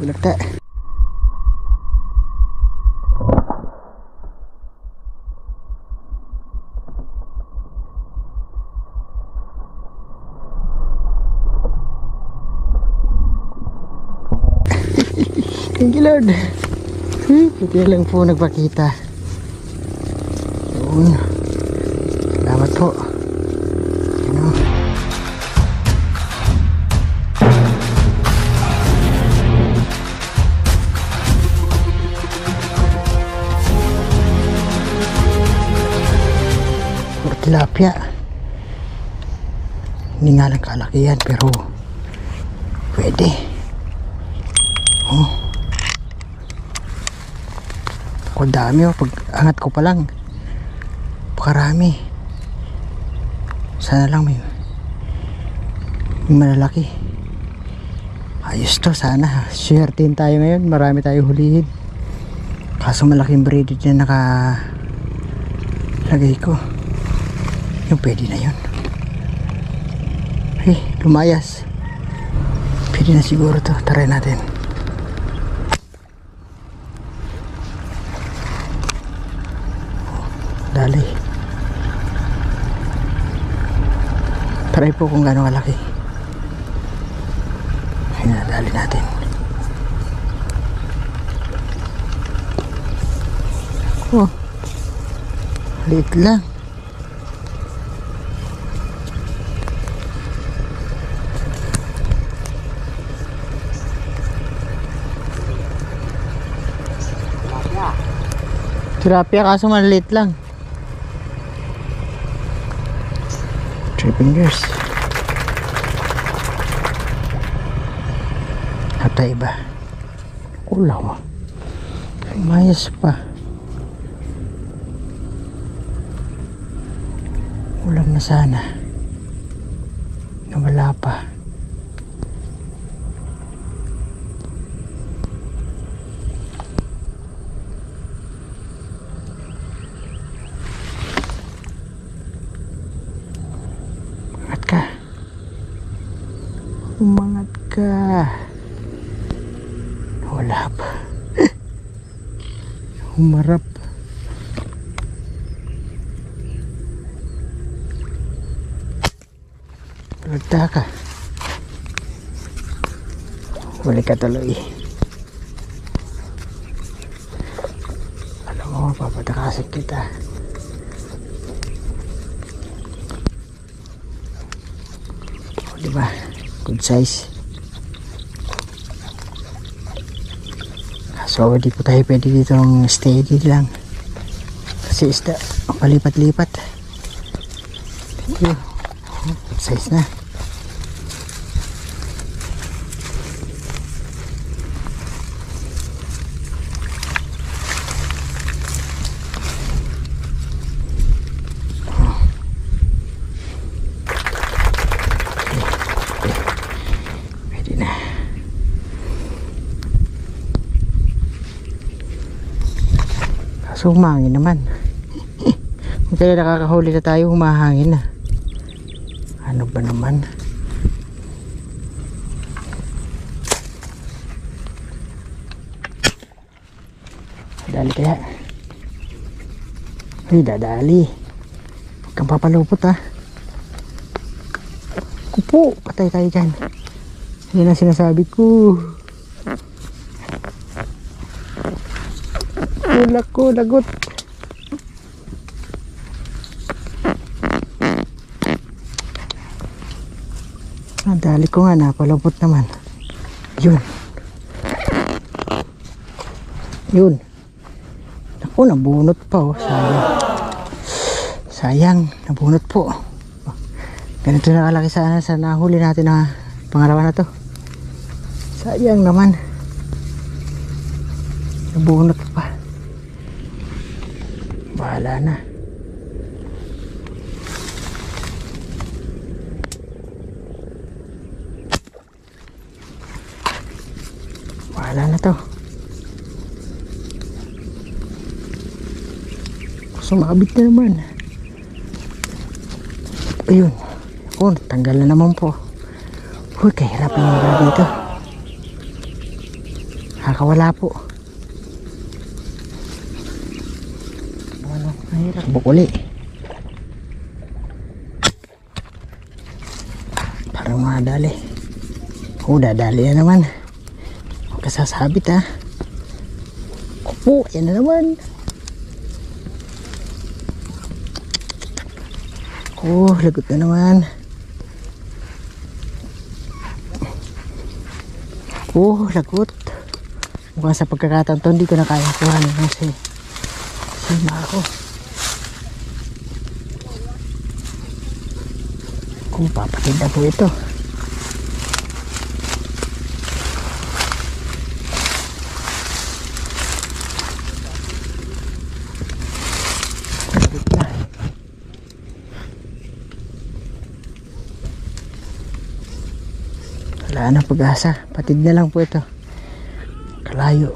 balagta. Thank you Lord. Buti lang po nagpakita. Yun. Salamat po. Ano? Tilapia. Hindi nga lang kalaki yan pero pwede. Oh. Ako dami oh. Pag angat ko pa lang pakarami. Sana lang may malalaki. Ayos to, sana swertein tayo ngayon. Marami tayo hulihin. Kaso malaking braided na nakalagay ko. Yung pwede na yun. Hey, lumayas. Pwede na siguro to. Try natin. Dali. Try po kung gaano kalaki. Ayan, dali natin. Oh, liit lang. Tilapia kaso maliit lang. 3 fingers. Hata iba. Kulang mo. Mayas pa. Ulam na sana. Nawala pa. Umangat ka. Wala pa. Humarap. Balagta ka. Huli ka tuloy. Alam mo, papatakasik kita. O, diba? Good size. So di po tayo pwede ditong steady lang kasi isda palipat-lipat. Thank you. Good size na. So humangin naman. Kung kaya nakakahuli na tayo, humahangin na. Ano ba naman? Dali kaya. Ay, dadali. Huwag kang papalupot ha. Kupo, patay tayo dyan. Yan ang sinasabi ko. Tulak ko, lagot. Dali ko nga, napalupot naman. Yun. Yun. Naku, nabunot pa oh. Sayang. Sayang, nabunot po. Ganito nakalaki sana sa nahuli natin na pangalawa na to. Sayang naman. Nabunot pa. Bahala na. Bahala na to. Sumabit na naman. Ayun. Oh, tanggal na naman po. Uy, kahirap yung mga dito. nakakawala po. Ano, mahirap bukuli. Parang madali. Dadali na naman. Huwag ka sasabit ha. Opo, yan na naman. Lagot na naman. Lagot. Mukhang sa pagkakataon to, hindi ko na kaya kuhanin kasi sima ako. Papatid na po ito. Wala nang pag-asa, patid na lang po ito, kalayo.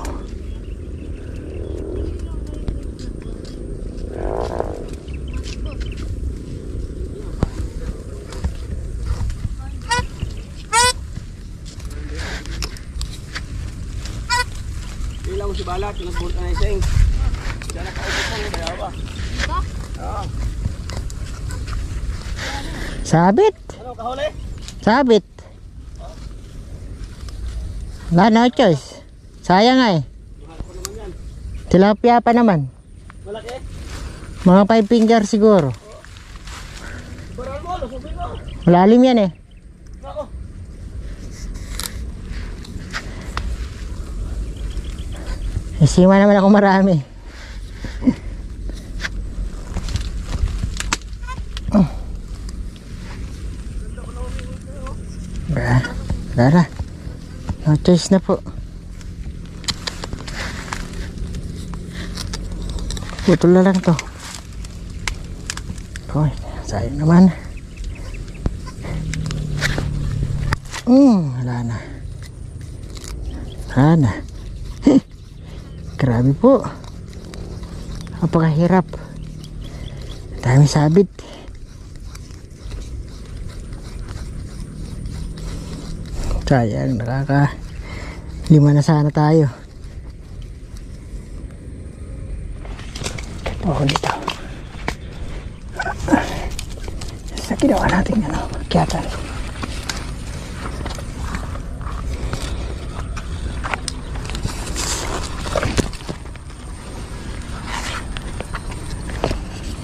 Ilang mo si Balat, pinagpunta na isang diyan nakaubos mo, kaya ba? Oo. Sabit! Ano, kahuli? Sabit! Wala na choice. Sayang nga eh. Mahal ko naman yan. Tilapia pa naman. Malaki? Mga 5 finger siguro. Baral mo, lusubin mo. Malalim yan eh. Ako. Isima naman ako marami. Wala. No choice na po. Putol na lang to. Sayang naman. Wala na. Grabe po. Napakahirap. Dami sabit. Sayang, lima na sana tayo. Dito. Sa ginawa natin akyatan.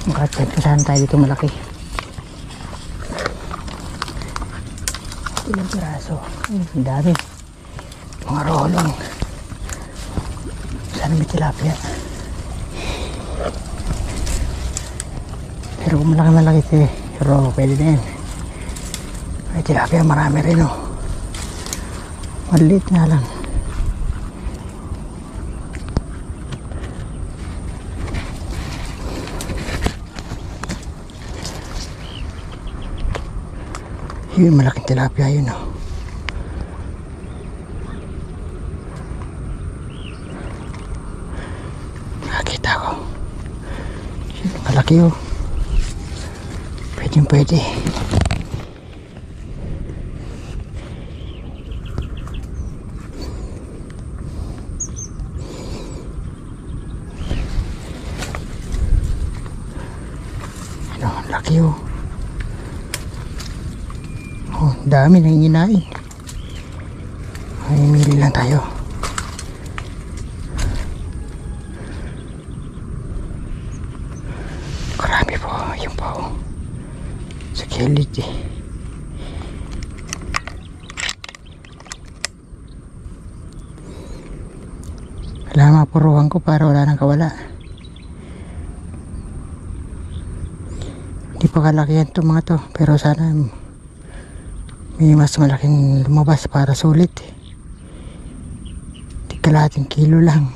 Makacheck na saan tayo dito malaki. Ilang piraso. Ang dami. Mga rolong. Sana may tilapia. Pero kung malaki pero pwede na yan. May tilapia marami rin maliit nga lang. Yun, malaking tilapia yun nakita ko yun, malaki pwede laki dami nang inginain. Mamimili lang tayo. Marami po yung pao sa kilid Wala mapuruhan ko para wala nang kawala. Hindi pa kalakihan to mga to, pero sana may mas malaking lumabas para sulit. Di kalahating kilo lang.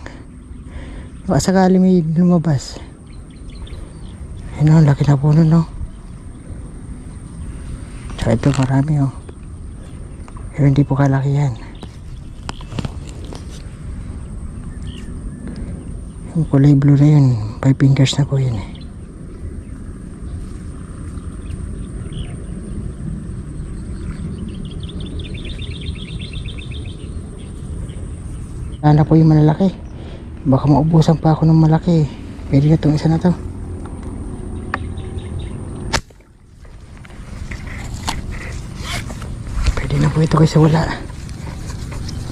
Baka sakali may lumabas. Ayun laki na puno Tsaka ito marami pero hindi po kalakihan. Yung kulay blue na yun, 5 fingers na po yun Sana po yung malalaki. Baka maubusan pa ako ng malaki. Pwede na itong isa na to. Pwede na po ito kaysa wala.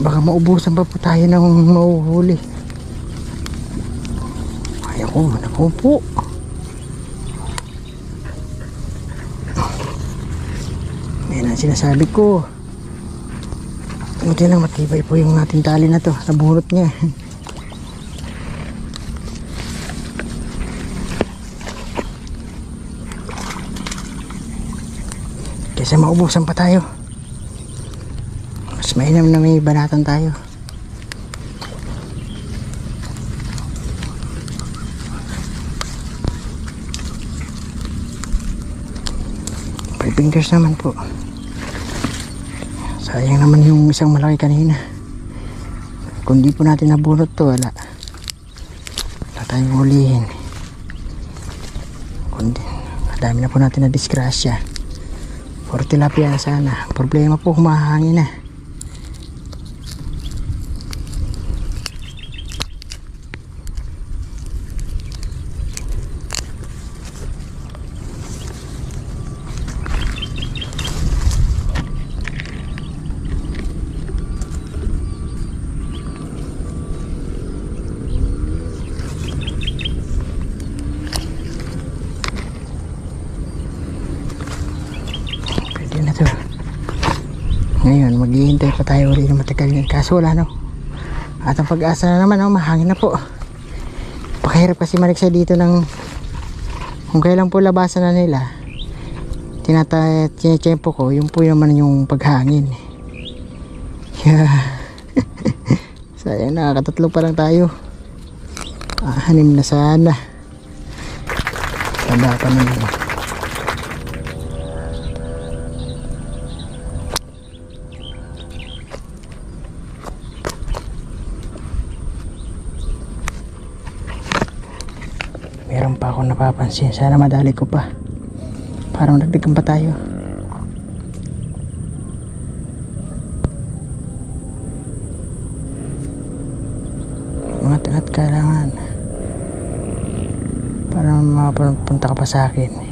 Baka maubusan pa po tayo ng mahuhuli. Ay ako, naku po. Yan ang sinasabi ko. Buti lang matibay po yung ating tali na to. Nabunot niya. Kasi maubusan pa tayo. Mas mainam na may banatan tayo. Five fingers naman po. Sayang naman yung isang malaki kanina. Kung di po natin nabunot to, wala tayong hulihin. Kundi madami na po natin na disgrasya. Puro tilapia na sana. Problema po, humahangin na. Ngayon maghihintay pa tayo ulit ng matagal yan, kaso wala no. At ang pag-asa na naman, mahangin na po. Pakahirap kasi maliksa dito ng kung kailan po labasan na nila. Tinatiyempo ko yung po naman yung paghangin. Sayang, nakakatatlo pa lang tayo. Anim na sana. Taba pa naman. Meron pa akong napapansin. Sana madali ko pa. Parang nagdagan pa tayo. Mga tangat kailangan. Para mapunta ka pa sa akin.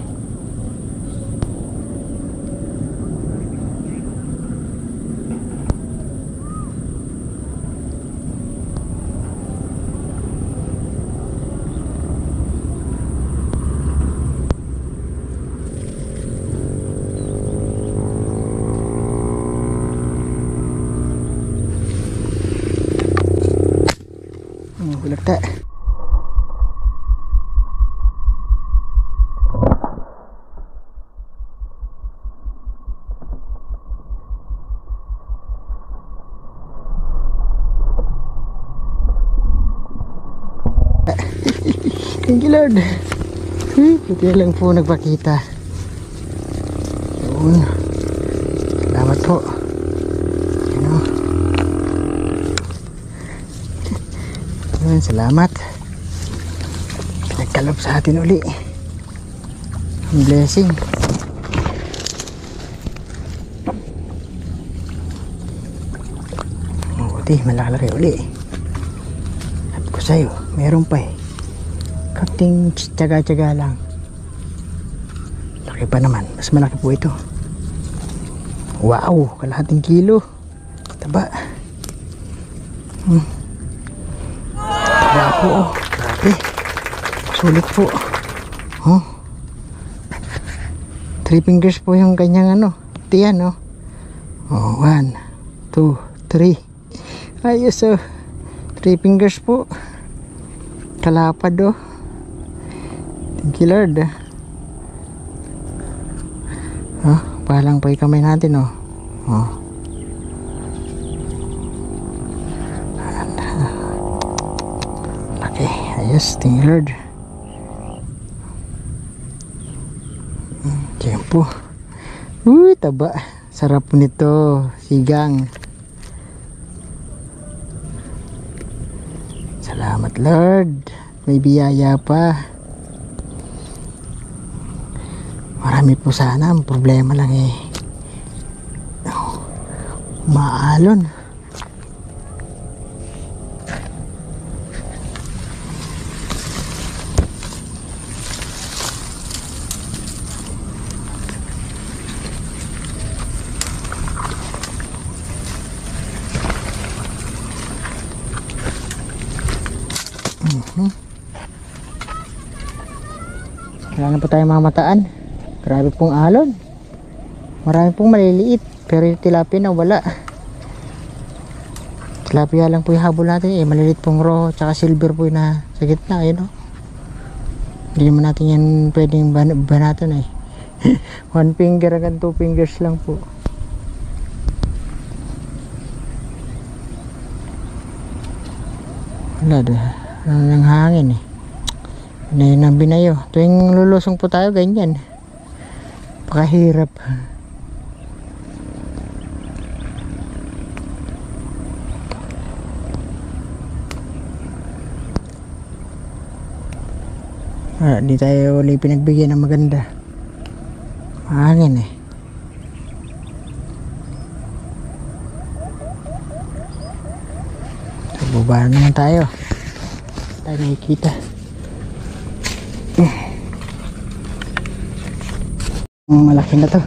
Bulagta. Thank you Lord. Buti lang po nagpakita. Yun. Salamat po. Ano? Yun, salamat. Nagkalap sa atin uli. Blessing. Buti, malaki uli. Sabi ko sa'yo, meron pa eh. Kating tsaga-tsaga lang. Laki pa naman. Mas malaki po ito. Wow, kalahating kilo. Taba. Taba po. Oh. Grabe. Sulit po. Oh. 3 fingers po yung kanyang ano. Tiyan, no? Oh, 1, 2, 3. Ayos, oh. 3 fingers po. Kalapad, oh. Thank you Lord. Oh, palang pa yung kamay natin, oh. Oh. Okay, ayos. Thank you Lord. Tiempo. Uy, taba. Sarap nito. Sigang. Salamat Lord. May biyaya pa. Marami po sana. Ang problema lang eh. Maalon. Wala na po tayong mga mataan. Grabe pong alon. Marami pong maliliit. Pero yung tilapia na wala. Tilapia lang po yung habol natin. Maliliit pong roho. Tsaka silver po yung na sa gitna. Ayun o. Hindi naman natin yan pwedeng banatan eh. 1 finger hanggang 2 fingers lang po. Wala doon. Ano ng hangin eh. Binayo ng binayo. Tuwing lulusong po tayo ganyan. Pakahirap. Di tayo ulit pinagbigyan ng maganda. Hangin eh. Baba naman tayo. Tayo nakikita. Malaki na to.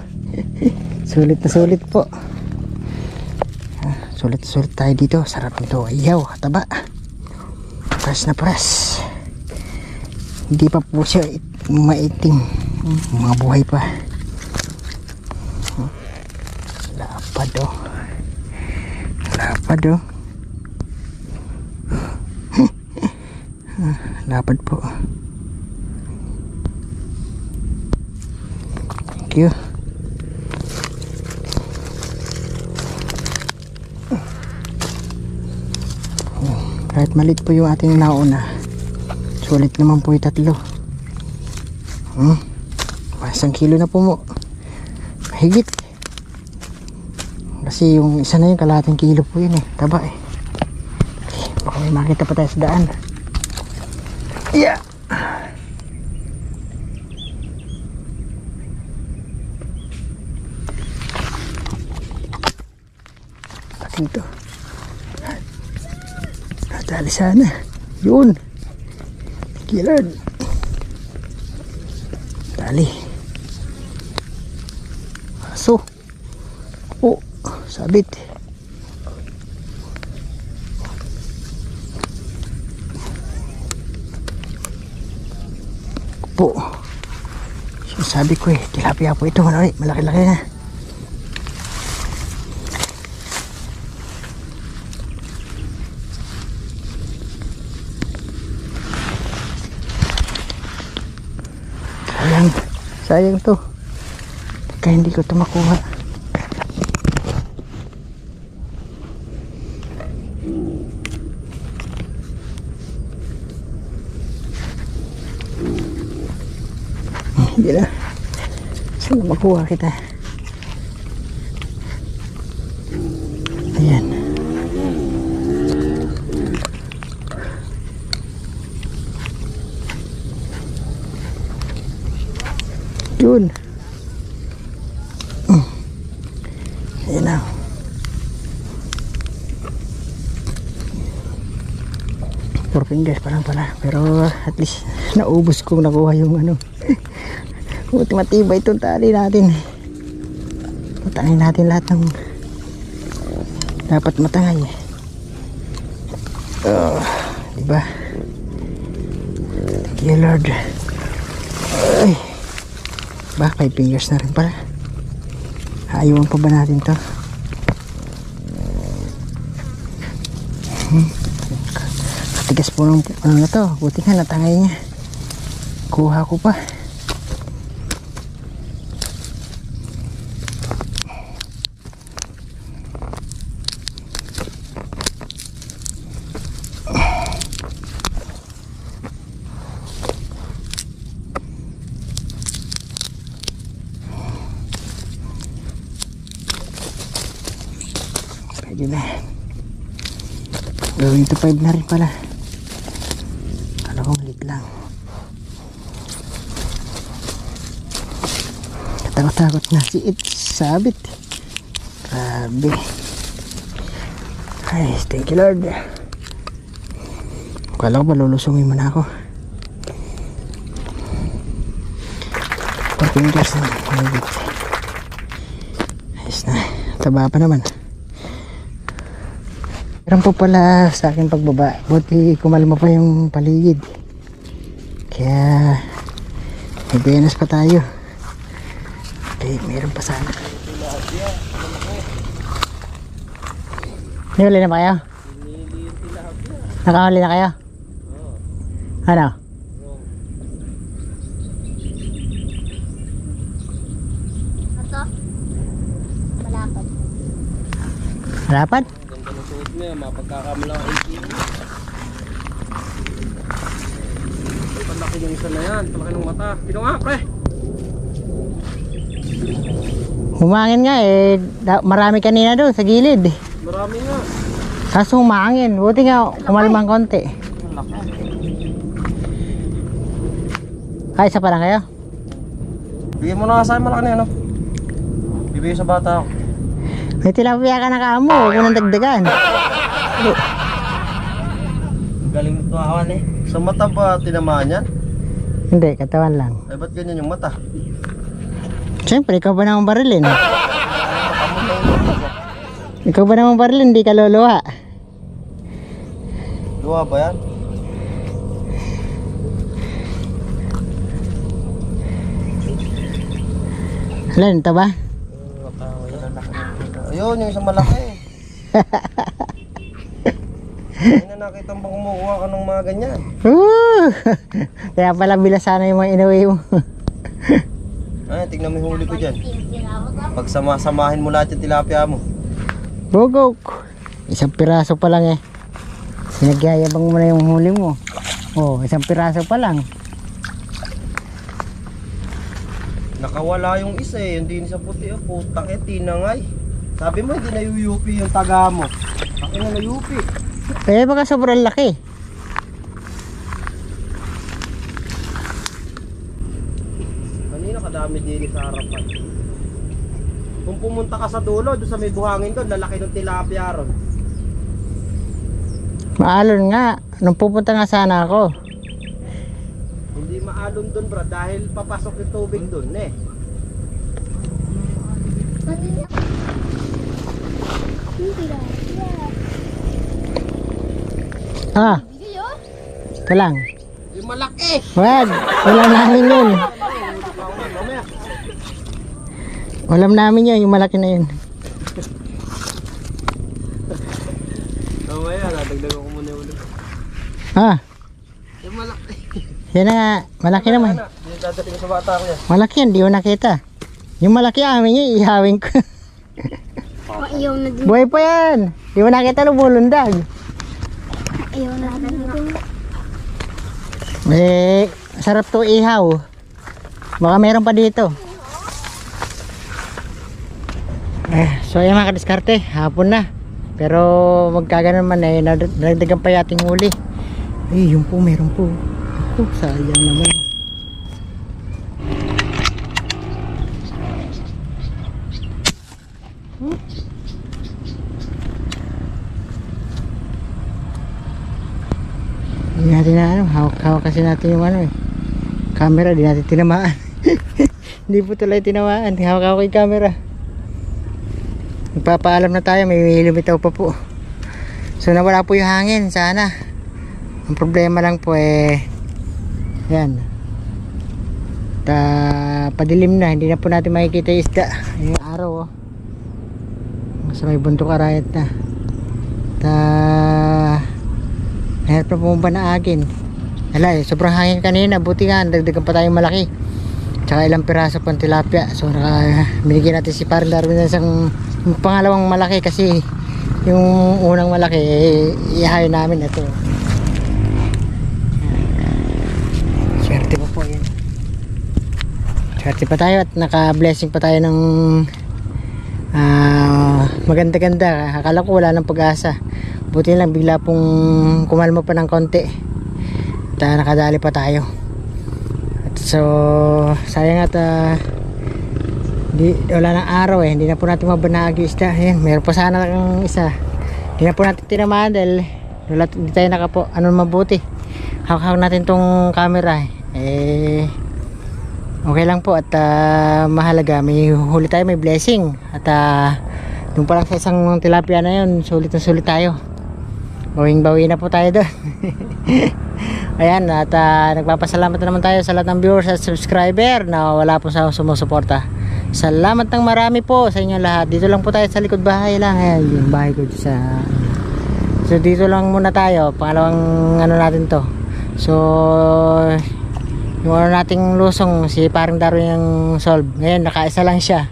Sulit na sulit po. Sulit na sulit tayo dito. Sarap nito. Ayaw, taba. Press na press. Hindi pa po siya maitim. Mga buhay pa. Lapad o. Lapad o. Lapad po. Thank you. Kahit maliit po yung ating nauna, sulit naman po yung 3. 1 kilo na po mo. Mahigit. Kasi yung isa na yung kalahating kilo po yun eh. Taba eh. Baka may makita pa tayo sa daan. Yeah. Ating to. Natali sana. Yun. Kilad. Tali. Aso. Oh, sabit. Po. Sabi ko eh, tilapia po ito. Malaki-laki na. Sayang to. Kaya hindi ko ito makuha. Hindi na. Saan makuha kita? Ayan. Yun. Ayan na. Four fingers pa lang pala. Pero at least naubos kong nakuha yung ano. Buti matibay itong tali natin. Matangay natin lahat ng dapat matangay. Diba? Thank you Lord. Ay. Ba, 5 fingers na rin pala. Ayuan pa ba natin to? Katigas po ng ano na to. Buti nga natangay niya. Kuha ko pa. Pwede na. Going to 5 na rin pala. Kala ko malit lang. Katakot-takot na si It sabit. Grabe. Ay, thank you Lord. Kala ko ba lulusungin mo na ako. 4 fingers na. Ayos na. Taba pa naman. Meron po pala sa akin pagbaba. Buti kumalma pa yung paligid. Kaya May benas pa tayo. Okay, meron pa sana. Nihuli na ba kayo? Nakahuli na kayo? Ano? Ito? Malapad. Malapad? Ganda ng suot mo yan, mapagkakamala ang kilo. Ay, palaki yung isa na yan, palaki ng mata. Sino nga, pre? Humangin nga eh. Marami kanina doon sa gilid. Marami nga. Kaso humangin. Buti nga kumalmang konti. Ang laki. Kaya isa pa lang kayo? Bigyan mo na nga sa akin malaki na yan, no? Bibigyan sa bata ako. May tilapia ka na kaamo. Huwag mo nang dagdagan. Galing mo tumawan eh. Sa mata ba tinamaan yan? Hindi, katawan lang. Ay, ba't ganyan yung mata? Siyempre, ikaw ba namang barilin? Ikaw ba namang barilin? Hindi ka luluha. Luha ba yan? Alam, ito ba? Ayun, yung isang malaki. Ay na nakita mo kumukuha ka ng mga ganyan. Kaya pala bilasana yung mga inuwi mo. Ay, tignan mo yung huli ko dyan. Pag samahin mo lahat yung tilapia mo. Bugok. Isang piraso pa lang eh. Sinagyayabang mo na yung huli mo. Oh, isang piraso pa lang. Nakawala yung isa eh, hindi sa puti. Oh, putang eh, tinangay. Sabi mo hindi nayuyupi yung taga mo. Ako na nayupi. Eh, baka sobrang laki. Kanina kadami din sa harapan. Kung pumunta ka sa dulo, doon sa may buhangin doon, lalaki ng tilapia ron. Maalon nga. Nung pupunta nga sana ako. Hindi maalon doon bro, dahil papasok yung tubig doon eh. Ah, ito lang. Yung malaki! Wag, ulam namin yun. Mamaya. Ulam namin yun, yung malaki na yun. Mamaya, nadagdagan ko muna yung ulit. Ah, Yung malaki. yan na nga, malaki naman. Hindi dadating sa bata ko yan. Malaki yan, di ko nakita. Yung malaki amin yun, ihawin ko. Ayaw na din. Buhay pa yan. Di mo nakita lumulundag. Ayaw na din. Eh, sarap to ihaw. Baka meron pa dito. So ayan mga kadiskarte, hapon na. Pero magkagano man eh, nadagdagan pa yating huli. Eh, yung po, meron po. Ako, sayang naman. Hindi natin na ano, hawak-hawak kasi natin yung ano eh. Camera, di natin tinamaan. Hindi po tuloy tinamaan, hawak-hawak yung camera. Magpapaalam na tayo, may lumitaw pa po. So nawala po yung hangin, sana. Ang problema lang po eh, yan. Padilim na, hindi na po natin makikita yung isda. Yung araw oh. Sa may bundok arayat na. Mahirap na pumumba na agin. Wala eh, sobrang hangin kanina. Buti nga, dagdagan pa tayong malaki. Tsaka ilang piraso pang tilapia. So binigyan natin si Parang Darwin ng isang pangalawang malaki. Kasi yung unang malaki eh, ihayo namin ito. Swerte pa po yan. Swerte pa tayo at naka-blessing pa tayo ng maganda-ganda. Akala ko wala ng pag-asa. Buti lang bigla pong kumalma pa ng konti. At nakadali pa tayo. At so sayang at wala ng araw eh. Hindi na po natin mabanagi isda. Ayan, meron pa sana ng isa. Hindi na po natin tinamaan dahil hindi tayo nakapo. Ano mabuti. Hawak-hawak natin tong camera eh. Okay lang po at mahalaga. May huli tayo, may blessing. At doon pa lang sa isang tilapia na yun, sulit na sulit tayo. Bawing-bawi na po tayo doon. Ayan, at nagpapasalamat na naman tayo sa lahat ng viewers at subscriber na wala po sa sumusuporta. Salamat ng marami po sa inyo lahat. Dito lang po tayo sa likod bahay lang. Ayan, yung bahay ko sa... So dito lang muna tayo. Pangalawang ano natin to. So yung ano nating lusong, si paring Darwin yung solve. Ngayon nakaisa lang siya.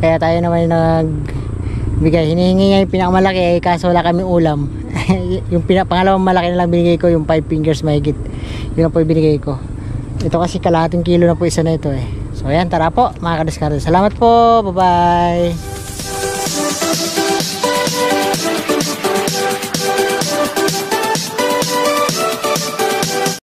Kaya tayo naman nagbigay. Hinihingi niya yung pinakamalaki kaso wala kaming ulam. Yung pangalawang malaki na lang binigay ko, yung 5 fingers mahigit. Yun ang po yung binigay ko. Ito kasi kalahating kilo na po isa na ito eh. So ayan, tara po mga kadiskarte. Salamat po, bye bye.